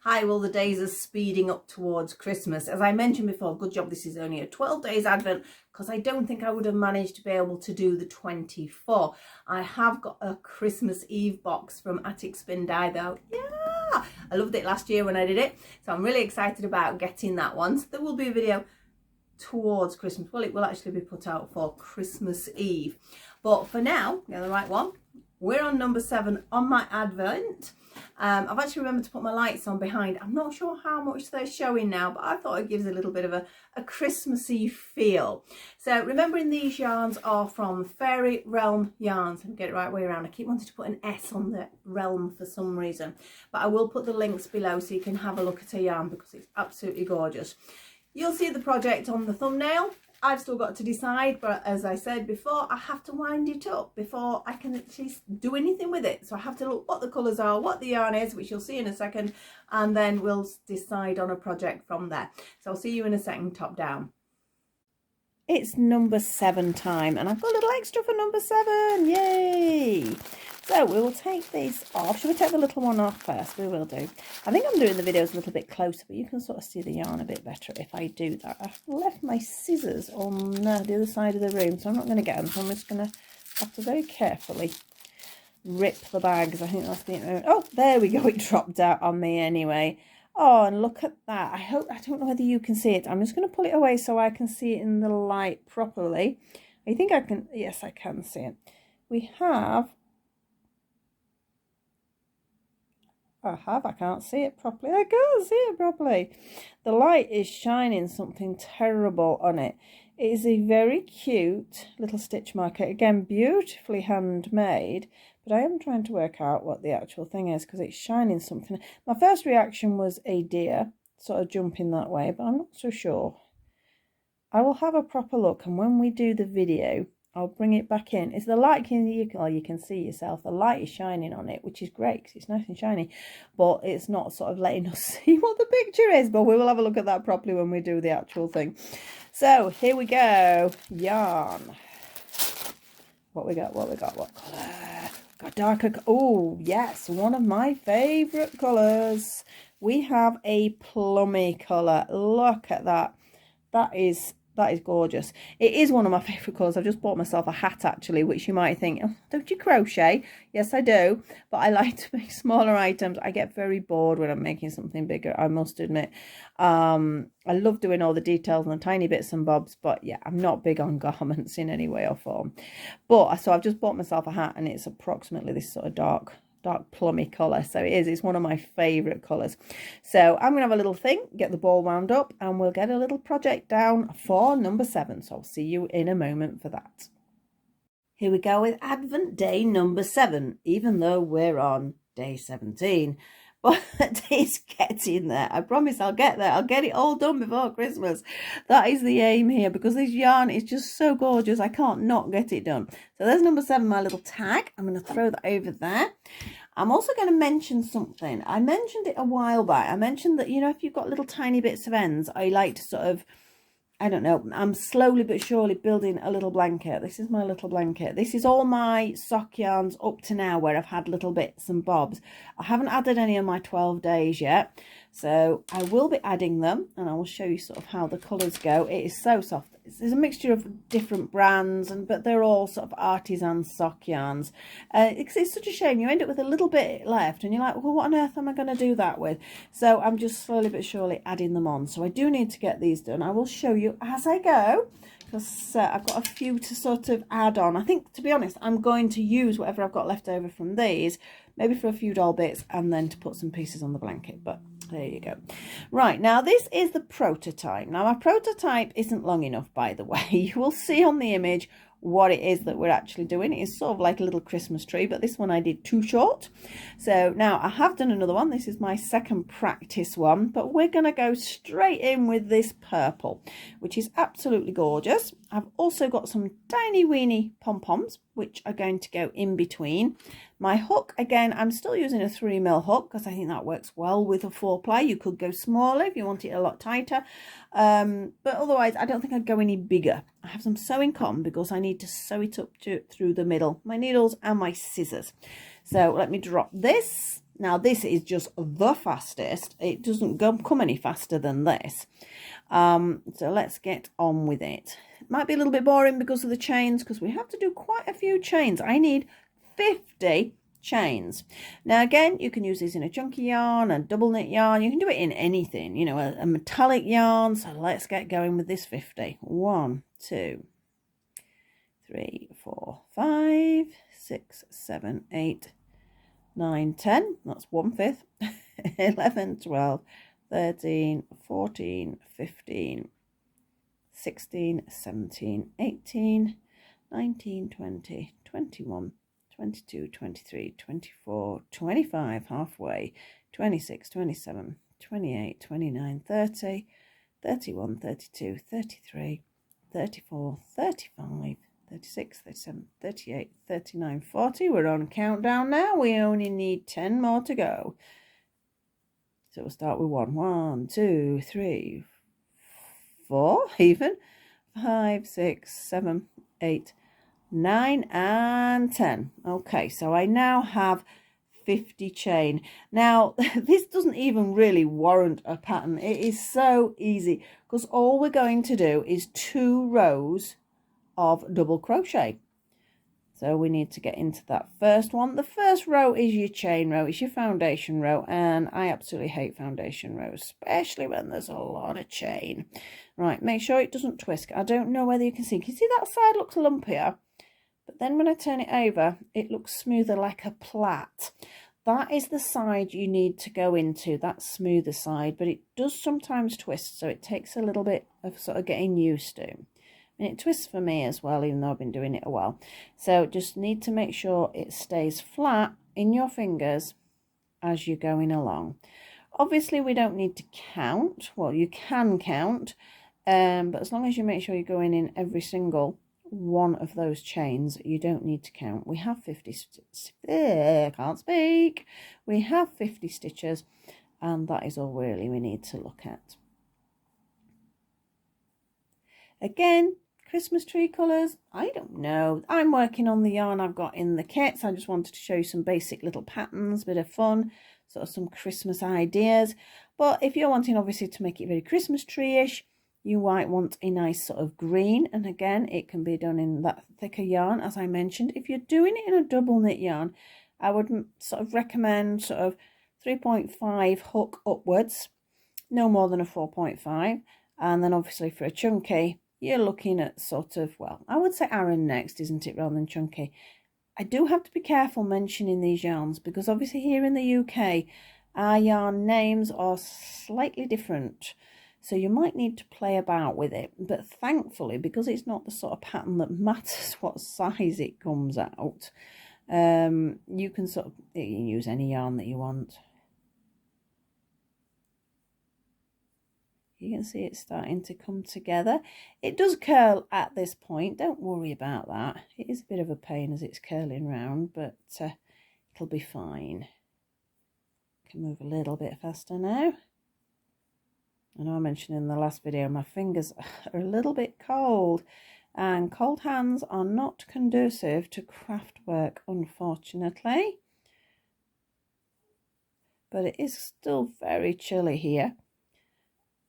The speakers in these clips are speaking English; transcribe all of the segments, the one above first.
Hi, well, the days are speeding up towards Christmas. As I mentioned before, good job this is only a 12 days advent, because I don't think I would have managed to be able to do the 24. I have got a Christmas Eve box from Attic Spin Dye though. Yeah, I loved it last year when I did it, so I'm really excited about getting that one. So there will be a video towards Christmas. Well, it will actually be put out for Christmas Eve, but for now, the right one, we're on number 7 on my advent. I've actually remembered to put my lights on behind. I'm not sure how much they're showing now, but I thought it gives a little bit of a Christmassy feel. So remembering these yarns are from Failry Realm Yarns. And get it right way around. I keep wanting to put an S on the realm for some reason, but I will put the links below so you can have a look at a yarn because it's absolutely gorgeous. You'll see the project on the thumbnail. I've still got to decide, but as I said before, I have to wind it up before I can actually do anything with it. So I have to look what the colours are, what the yarn is, which you'll see in a second, and then we'll decide on a project from there. So I'll see you in a second, top down. It's number 7 time, and I've got a little extra for number 7. Yay! So we will take these off. Should we take the little one off first? We will do. I think I'm doing the videos a little bit closer, but you can sort of see the yarn a bit better if I do that. I've left my scissors on the other side of the room, so I'm not going to get them. So I'm just going to have to very carefully rip the bags. I think that's the... Oh, there we go. It dropped out on me anyway. Oh, and look at that. I don't know whether you can see it. I'm just going to pull it away so I can see it in the light properly. I think I can. Yes, I can see it. We have... I can't see it properly. I can't see it properly. The light is shining something terrible on it. It is a very cute little stitch marker. Again, beautifully handmade. But I am trying to work out what the actual thing is because it's shining something. My first reaction was a deer sort of jumping that way, but I'm not so sure. I will have a proper look, and when we do the video, I'll bring it back in. Is the light, you can see yourself, the light is shining on it, which is great because it's nice and shiny, but it's not sort of letting us see what the picture is, but we will have a look at that properly when we do the actual thing. So here we go. Yarn. What colour? Got darker. Oh yes, one of my favourite colours. We have a plummy colour. Look at that. That is gorgeous. It is one of my favourite colours. I've just bought myself a hat actually, which you might think, oh, don't you crochet? Yes, I do, but I like to make smaller items. I get very bored when I'm making something bigger, I must admit. I love doing all the details and the tiny bits and bobs, but yeah, I'm not big on garments in any way or form. But so I've just bought myself a hat, and it's approximately this sort of dark plummy colour. So it's one of my favourite colours. So I'm gonna have a little thing, get the ball wound up, and we'll get a little project down for number 7. So I'll see you in a moment for that. Here we go with Advent Day number 7, even though we're on day 17. But it's getting there. I promise I'll get there. I'll get it all done before Christmas. That is the aim here, because this yarn is just so gorgeous. I can't not get it done. So there's number 7, my little tag. I'm going to throw that over there. I'm also going to mention something. I mentioned it a while back. I mentioned that, you know, if you've got little tiny bits of ends, I like to sort of, I don't know, I'm slowly but surely building a little blanket. This is my little blanket. This is all my sock yarns up to now where I've had little bits and bobs. I haven't added any of my 12 days yet. So I will be adding them, and I will show you sort of how the colours go. It is so soft. There's a mixture of different brands, but they're all sort of artisan sock yarns. It's such a shame. You end up with a little bit left and you're like, well, what on earth am I going to do that with? So I'm just slowly but surely adding them on. So I do need to get these done. I will show you as I go, because I've got a few to sort of add on. I think, to be honest, I'm going to use whatever I've got left over from these, maybe for a few doll bits, and then to put some pieces on the blanket. But there you go. Right, now this is the prototype. Now my prototype isn't long enough, by the way. You will see on the image what it is that we're actually doing. It is sort of like a little Christmas tree, but this one I did too short. So now I have done another one. This is my second practice one, but we're going to go straight in with this purple, which is absolutely gorgeous. I've also got some tiny weeny pom-poms, which are going to go in between. My hook, again, I'm still using a 3mm hook because I think that works well with a 4-ply. You could go smaller if you want it a lot tighter. But otherwise, I don't think I'd go any bigger. I have some sewing cotton because I need to sew it up through the middle. My needles and my scissors. So let me drop this. Now this is just the fastest. It doesn't come any faster than this. So let's get on with it. It might be a little bit boring because of the chains, because we have to do quite a few chains. I need 50 chains. Now again, you can use these in a chunky yarn, a double knit yarn. You can do it in anything, you know, a metallic yarn. So let's get going with this 50. 1, 2, 3, 4, 5, 6, 7, 8, 9, 10. That's 1/5. 11, 12, 13, 14, 15, 16, 17, 18, 19, 20, 21, 22, 23, 24, 25, halfway, 26, 27, 28, 29, 30, 31, 32, 33, 34, 35, 36, 37, 38, 39, 40. We're on countdown now. We only need 10 more to go. So we'll start with 1. 1, 2, 3, 4, even. 5, 6, 7, 8, 9, and 10. Okay, so I now have 50 chain. Now, this doesn't even really warrant a pattern. It is so easy because all we're going to do is 2 rows of double crochet. So we need to get into that first one. The first row is your chain row, it's your foundation row, and I absolutely hate foundation rows, especially when there's a lot of chain. Right, make sure it doesn't twist. I don't know whether you can see. Can you see that side looks lumpier? But then when I turn it over, it looks smoother, like a plait. That is the side you need to go into, that smoother side, but it does sometimes twist, so it takes a little bit of sort of getting used to. And it twists for me as well, even though I've been doing it a while. So just need to make sure it stays flat in your fingers as you're going along. Obviously, we don't need to count. Well, you can count, but as long as you make sure you're going in every single one of those chains, you don't need to count. We have 50 can't speak. We have 50 stitches, and that is all really we need to look at. Again, Christmas tree colours, I don't know. I'm working on the yarn I've got in the kits. I just wanted to show you some basic little patterns, bit of fun, sort of some Christmas ideas. But if you're wanting obviously to make it very Christmas tree-ish, you might want a nice sort of green. And again, it can be done in that thicker yarn, as I mentioned. If you're doing it in a double knit yarn, I would sort of recommend sort of 3.5 hook upwards, no more than a 4.5. And then obviously for a chunky, you're looking at sort of, well, I would say Aran next, isn't it, rather than chunky. I do have to be careful mentioning these yarns because obviously here in the UK, our yarn names are slightly different. So you might need to play about with it. But thankfully, because it's not the sort of pattern that matters what size it comes out, you can use any yarn that you want. You can see it's starting to come together. It does curl at this point. Don't worry about that. It is a bit of a pain as it's curling round, but it'll be fine. Can move a little bit faster now. I know I mentioned in the last video my fingers are a little bit cold, and cold hands are not conducive to craft work, unfortunately. But it is still very chilly here.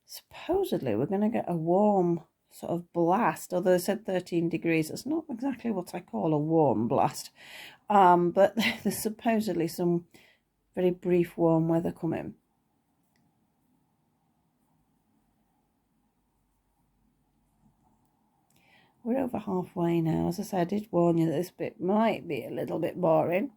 Supposedly we're going to get a warm sort of blast, although they said 13 degrees. It's not exactly what I call a warm blast, but there's supposedly some very brief warm weather coming. We're over halfway now. As I said, I did warn you that this bit might be a little bit boring.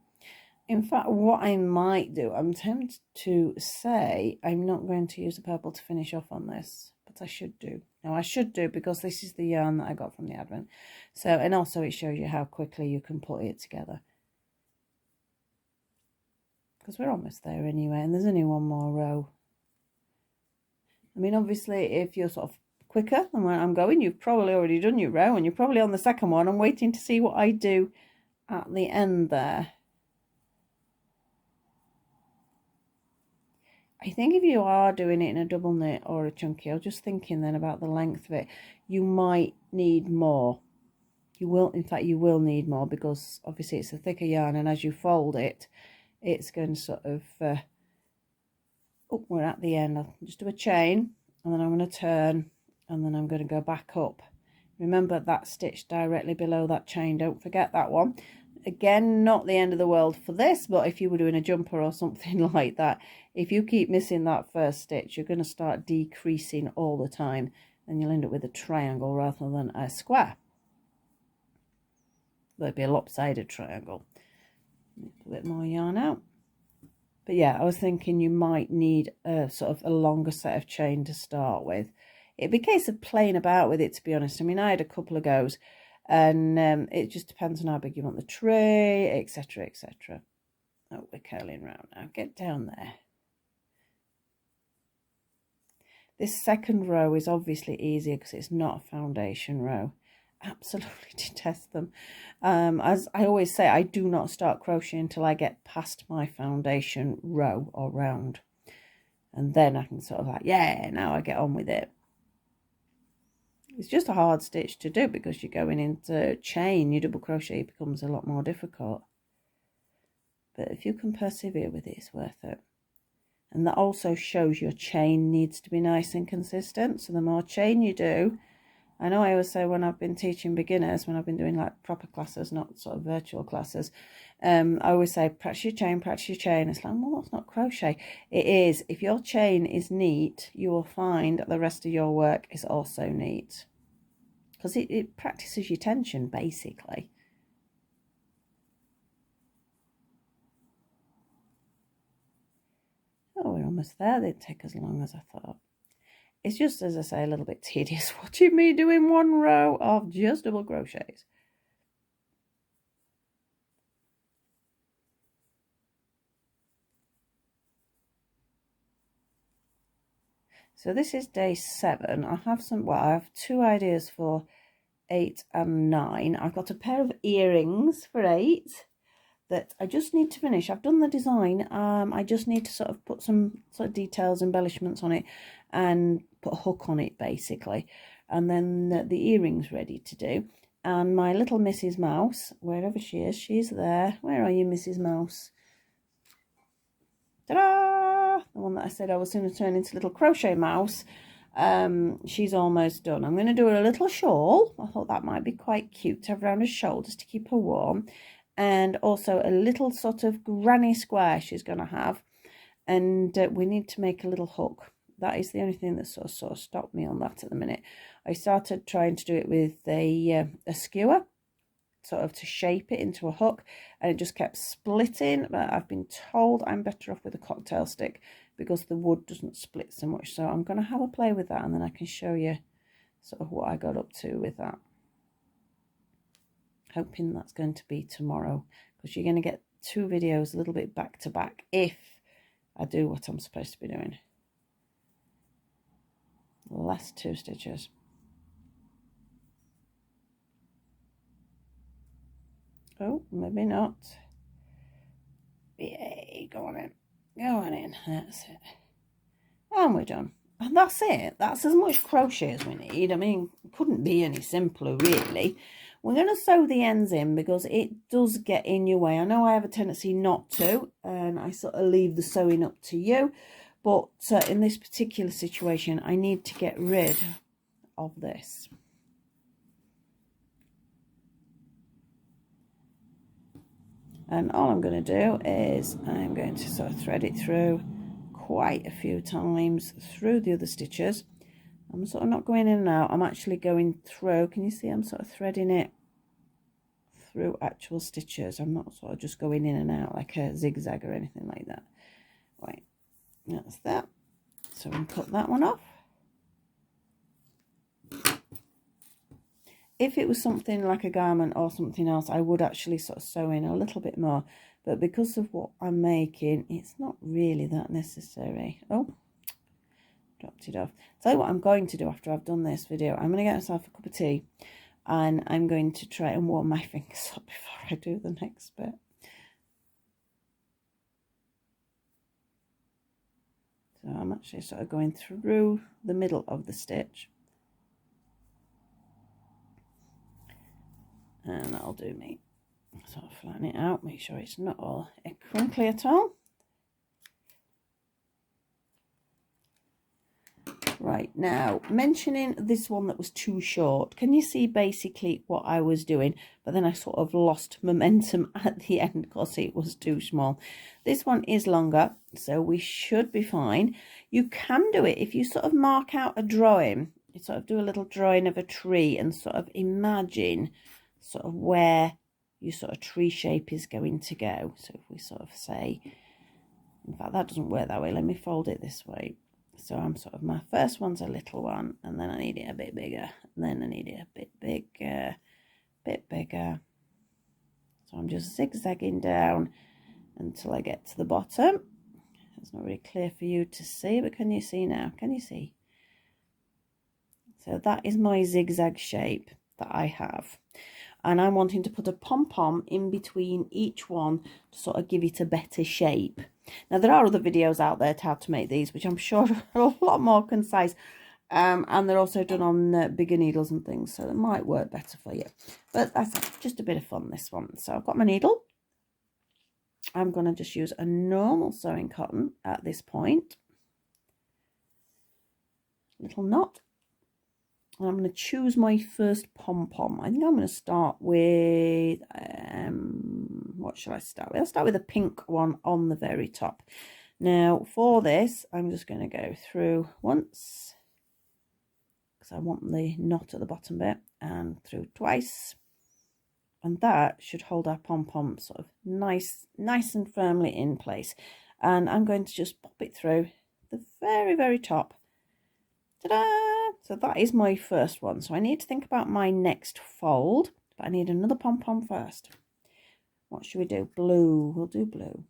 In fact, what I might do, I'm tempted to say I'm not going to use the purple to finish off on this, but I should do. No, I should do, because this is the yarn that I got from the advent. So, and also it shows you how quickly you can put it together. Because we're almost there anyway, and there's only one more row. I mean, obviously, if you're sort of quicker than where I'm going, you've probably already done your row, and you're probably on the second one. I'm waiting to see what I do at the end there. I think if you are doing it in a double knit or a chunky, I was just thinking then about the length of it, you might need more. You will, in fact, you will need more, because obviously it's a thicker yarn, and as you fold it, it's going to sort of, oh, we're at the end. I'll just do a chain, and then I'm going to turn, and then I'm going to go back up. Remember that stitch directly below that chain, don't forget that one. Again, not the end of the world for this, but if you were doing a jumper or something like that, if you keep missing that first stitch, you're going to start decreasing all the time, and you'll end up with a triangle rather than a square. But it'd be a lopsided triangle. A bit more yarn out. But yeah, I was thinking you might need a sort of a longer set of chain to start with. It'd be a case of playing about with it, to be honest. I mean, I had a couple of goes, and it just depends on how big you want the tray, etc, etc. Oh, we're curling round now. Get down there. This second row is obviously easier because it's not a foundation row. Absolutely detest them. As I always say, I do not start crocheting until I get past my foundation row or round. And then I can sort of like, yeah, now I get on with it. It's just a hard stitch to do because you're going into chain. Your double crochet becomes a lot more difficult. But if you can persevere with it, it's worth it. And that also shows your chain needs to be nice and consistent. So the more chain you do, I know I always say when I've been teaching beginners, when I've been doing like proper classes, not sort of virtual classes, I always say practice your chain, practice your chain. It's like, well, that's not crochet. It is. If your chain is neat, you will find that the rest of your work is also neat. Because it practices your tension, basically. Oh, we're almost there. They didn't take as long as I thought. It's just, as I say, a little bit tedious watching me doing one row of just double crochets. So this is day 7. I have I have 2 ideas for 8 and 9. I've got a pair of earrings for 8 that I just need to finish. I've done the design. I just need to sort of put some sort of details, embellishments on it, and put a hook on it basically. And then the earrings ready to do. And my little Mrs. Mouse, wherever she is, she's there. Where are you, Mrs. Mouse? Ta-da! The one that I said I was going to turn into little crochet mouse. She's almost done. I'm going to do her a little shawl. I thought that might be quite cute to have around her shoulders to keep her warm. And also a little sort of granny square she's going to have. And we need to make a little hook. That is the only thing that sort of stopped me on that at the minute. I started trying to do it with a skewer, sort of to shape it into a hook, and it just kept splitting. But I've been told I'm better off with a cocktail stick because the wood doesn't split so much. So I'm going to have a play with that, and then I can show you sort of what I got up to with that. Hoping that's going to be tomorrow, because you're going to get 2 videos a little bit back to back if I do what I'm supposed to be doing. Last 2 stitches. Oh, maybe not. Yay, go on in. Go on in. That's it. And we're done. And that's it. That's as much crochet as we need. I mean, it couldn't be any simpler, really. We're going to sew the ends in because it does get in your way. I know I have a tendency not to, and I sort of leave the sewing up to you. But in this particular situation, I need to get rid of this. And all I'm going to do is I'm going to sort of thread it through quite a few times through the other stitches. I'm sort of not going in and out. I'm actually going through. Can you see I'm sort of threading it through actual stitches? I'm not sort of just going in and out like a zigzag or anything like that. Right, that's that. So we can cut that one off. If it was something like a garment or something else, I would actually sort of sew in a little bit more. But because of what I'm making, it's not really that necessary. Oh, dropped it off. Tell you what I'm going to do after I've done this video. I'm going to get myself a cup of tea, and I'm going to try and warm my fingers up before I do the next bit. So I'm actually sort of going through the middle of the stitch. And that'll do me. sort of flatten it out, make sure it's not all crinkly at all. Right, now, mentioning this one that was too short, can you see basically what I was doing? But then I sort of lost momentum at the end because it was too small. This one is longer, so we should be fine. You can do it if you sort of mark out a drawing. You sort of do a little drawing of a tree and sort of imagine sort of where your sort of tree shape is going to go. So if we sort of say, in fact, that doesn't work that way. Let me fold it this way. So I'm sort of, my first one's a little one, and then I need it a bit bigger, and then I need it a bit bigger. So I'm just zigzagging down until I get to the bottom. It's not really clear for you to see, but can you see now? Can you see? So that is my zigzag shape that I have. And I'm wanting to put a pom-pom in between each one to sort of give it a better shape. Now, there are other videos out there to how to make these, which I'm sure are a lot more concise. And they're also done on bigger needles and things, so it might work better for you. But that's just a bit of fun, this one. So I've got my needle. I'm going to just use a normal sewing cotton at this point. Little knot. And I'm going to choose my first pom-pom. I think I'm going to start with, what should I start with? I'll start with a pink one on the very top. Now, for this, I'm just going to go through once, because I want the knot at the bottom bit, and through twice. And that should hold our pom-pom sort of nice and firmly in place. And I'm going to just pop it through the very, very top. Ta-da! So that is my first one. So I need to think about my next fold, but I need another pom-pom first. What should we do? Blue. We'll do blue.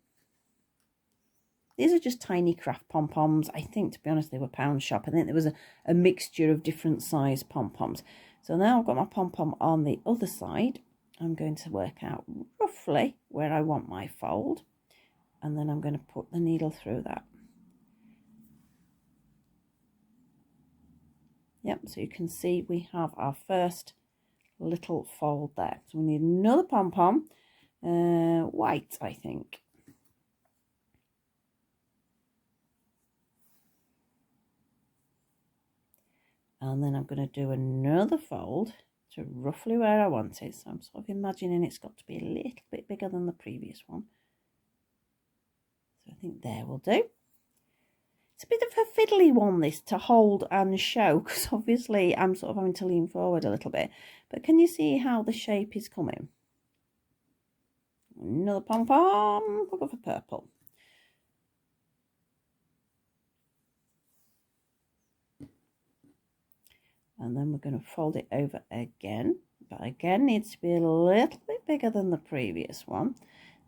These are just tiny craft pom-poms. I think, to be honest, they were pound shop. I think there was a mixture of different size pom-poms. So now I've got my pom-pom on the other side. I'm going to work out roughly where I want my fold. And then I'm going to put the needle through that. Yep, so you can see we have our first little fold there. So we need another pom-pom, white, I think. And then I'm going to do another fold to roughly where I want it. So I'm sort of imagining it's got to be a little bit bigger than the previous one. So I think there will do. It's a bit of a fiddly one, this, to hold and show, because obviously I'm sort of having to lean forward a little bit. But can you see how the shape is coming? Another pom-pom. We'll go for purple. And then we're going to fold it over again. But again, needs to be a little bit bigger than the previous one.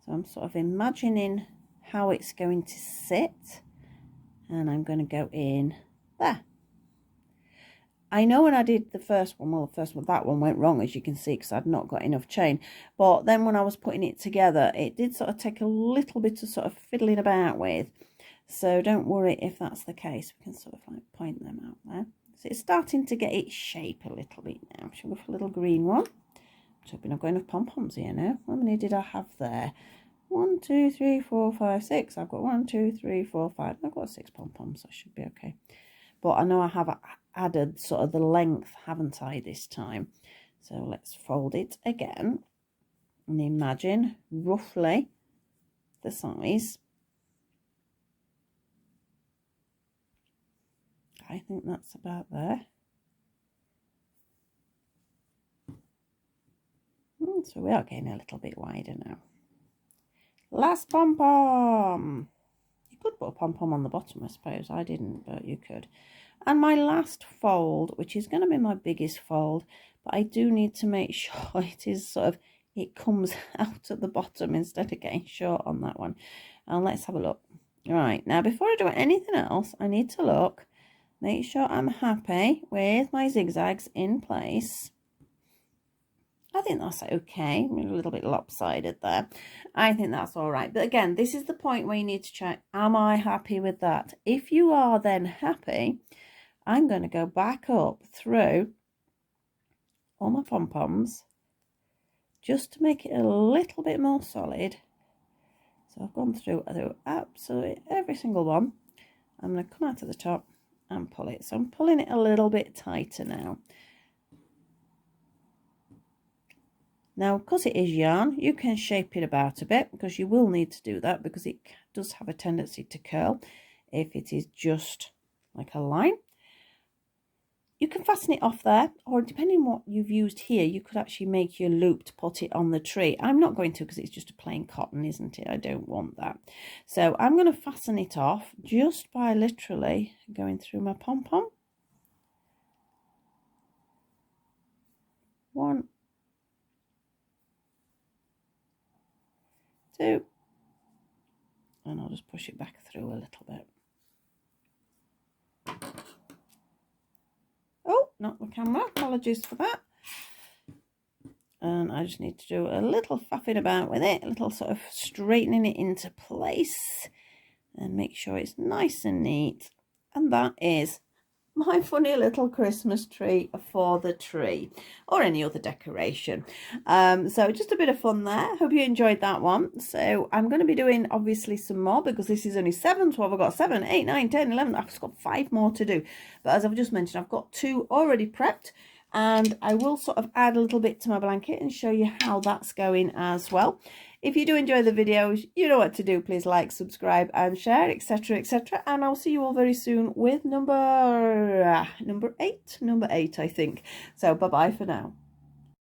So I'm sort of imagining how it's going to sit. And I'm going to go in there. I know when I did the first one, well, the first one, that one went wrong, as you can see, because I'd not got enough chain. But then when I was putting it together, it did sort of take a little bit of sort of fiddling about with. So don't worry if that's the case. We can sort of like point them out there. So it's starting to get its shape a little bit now. Shall we go for a little green one? I'm hoping I've got enough pom-poms here now. How many did I have there? 1, 2, 3, 4, 5, 6. I've got 1, 2, 3, 4, 5. I've got 6 pom-poms, so I should be okay. But I know I have added sort of the length, haven't I, this time? So let's fold it again and imagine roughly the size. I think that's about there. So we are getting a little bit wider now. Last pom-pom. You could put a pom-pom on the bottom, I suppose. I didn't, but you could. And my last fold, which is going to be my biggest fold, but I do need to make sure it is sort of, it comes out at the bottom instead of getting short on that one. And let's have a look. Right, now before I do anything else, I need to look, make sure I'm happy with my zigzags in place. I think that's okay. I'm a little bit lopsided there. I think that's all right. But again, this is the point where you need to check, am I happy with that? If you are then happy, I'm going to go back up through all my pom-poms just to make it a little bit more solid. So I've gone through absolutely every single one. I'm going to come out to the top and pull it. So I'm pulling it a little bit tighter now. Now, because it is yarn, you can shape it about a bit, because you will need to do that, because it does have a tendency to curl if it is just like a line. You can fasten it off there, or depending on what you've used here, you could actually make your loop to put it on the tree. I'm not going to, because it's just a plain cotton, isn't it? I don't want that. So I'm going to fasten it off just by literally going through my pom-pom. 1, 2, and I'll just push it back through a little bit. Oh, not the camera, apologies for that. And I just need to do a little faffing about with it, a little sort of straightening it into place and make sure it's nice and neat. And that is my funny little Christmas tree for the tree, or any other decoration. So just a bit of fun there. Hope you enjoyed that one. So I'm going to be doing obviously some more, because this is only 7, 12, I've got 7, 8, 9, 10, 11, I've just got 5 more to do. But as I've just mentioned, I've got 2 already prepped, and I will sort of add a little bit to my blanket and show you how that's going as well. If you do enjoy the videos, you know what to do. Please like, subscribe and share, etc, etc. And I'll see you all very soon with number 8, I think. So bye bye for now.